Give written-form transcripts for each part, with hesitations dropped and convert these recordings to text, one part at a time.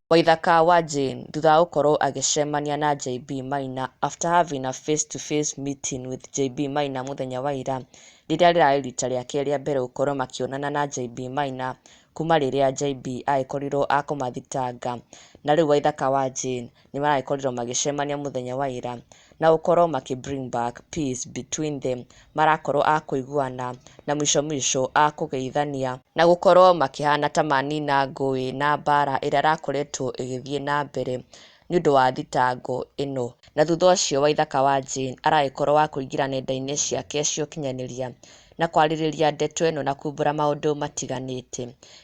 Waithaka wa Jane thutha wa gũkorwo agĩcemania na JB Maina after having a face-to-face meeting with JB Maina mũthenya wa ira, rĩrĩa rĩrarĩ rita rĩake rĩa mbere gũkorwo makĩonana na JB Maina kuma rĩrĩa JB agĩkorirwo akũmathitanga, na rĩu Waithaka wa Jane nĩ maragĩkorirwo magĩcemania mũthenya wa ira na gũkorwo bring back peace between them, marakorwo akũiguana na mwisho akũgeithania na gũkorwo makĩhana ta manina ngũĩ na mbara ĩrĩa ĩrakoretwo ĩgĩthiĩ na mbere nĩ ũndũ wa thitango ĩno. Na thutha ũcio Waithaka wa Jane aragĩkorwo wa kũingĩra nenda-inĩ ciake cia ũkinyanĩria na kwarĩrĩria ndeto ĩno na kuumbũra maũndũ matiganĩte,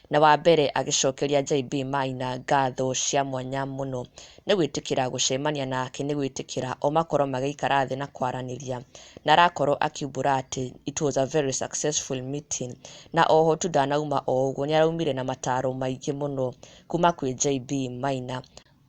na wa mbere agĩcokeria JB Maina ngatho cia mwanya mũno nĩ gwĩtĩkĩra gũcemania nake, nĩ gwĩtĩkĩra o makorwo magĩikara thĩ na kwaranĩria, na arakorwo akiumbũra atĩ it was a very successful meeting, na oho tu ndanauma o ũguo, nĩ araumire na mataro maingĩ mũno kuma kwĩ JB Maina.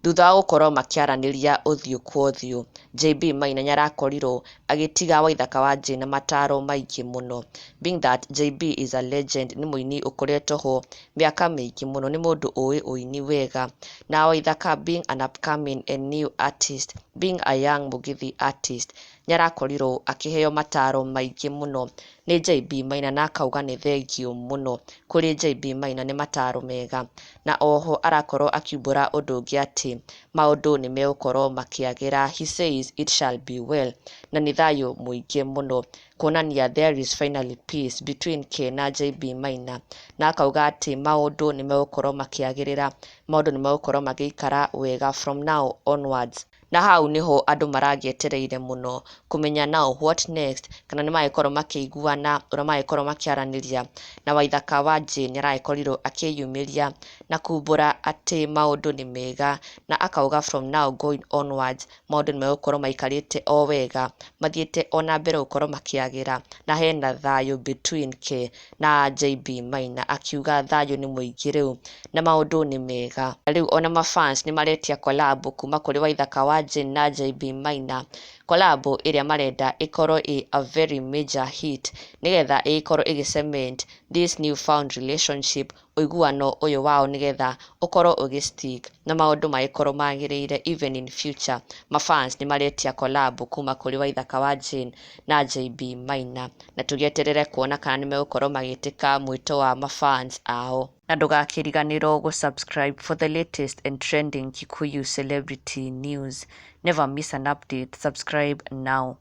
Thutha wa gũkorwo makĩaranĩria ũthiũ kwa ũthiũ, JB Maina nĩ arakorirwo agĩtiga Waithaka wa Jane na mataro maingĩ mũno, being that JB is a legend, nĩ mũini ũkoretwo ho mĩaka mĩingĩ mũno, nĩ mũndũ ũĩ ũini wega, na Waithaka being an upcoming and new artist, being a young Mugithi artist, nĩ arakorirwo akĩheo mataro maingĩ mũno nĩ JB Maina, na akauga nĩ thengiũ mũno kũrĩ JB Maina, nĩ mataro mega, na oho arakorwo akiumbũra ũndũ ũngĩ atĩ maũndũ nĩ megũkorwo makĩagĩra. He says it shall be well, na nĩ thayũ mũingĩ mũno, kuonania there is finally peace between K na JB Maina, na akauga atĩ maũndũ nĩ megũkorwo makĩagĩrĩra, maũndũ nĩ megũkorwo magĩikara wega from now onwards. Na hau niho andũ maragĩetereire mũno kũmenya now what next, kana nĩ magĩkorwo makĩiguana ũrĩa magĩkorwo makĩaranĩria, na Waithaka wa Jane nĩ aragĩkorirwo akĩyumĩria na kuumbũra atĩ maũndũ nĩ mega, na akauga from now going onwards maũndũ nĩ megũkorwo maikarĩte o wega, mathiĩte ona mbere gũkorwo makĩagĩra, na hena thayũ between K na JB Maina, akiuga thayũ nĩ mũingĩ rĩu na maũndũ nĩ mega. Rĩu ona mafans nĩ maretia collab kuma kũrĩ Waithaka wa Jane na JB Maina, collab ĩrĩa marenda ĩkorwo a very major hit, nĩgetha ĩkorwo ĩgĩcement this new found relationship, ũiguano ũyũ wao nĩgetha ũkorwo ũgĩstick na maũndũ magĩkorwo magĩrĩire even in future. Mafans nĩ maretia collab kuma kũrĩ Waithaka wa Jane na JB Maina, na tũgĩeterere kuona kana nĩ megũkorwo magĩtĩka mwĩto wa mafans ao. Na ndũgakĩriganĩrwo gũ-subscribe for the latest and trending Kikuyu celebrity news. Never miss an update. Subscribe now.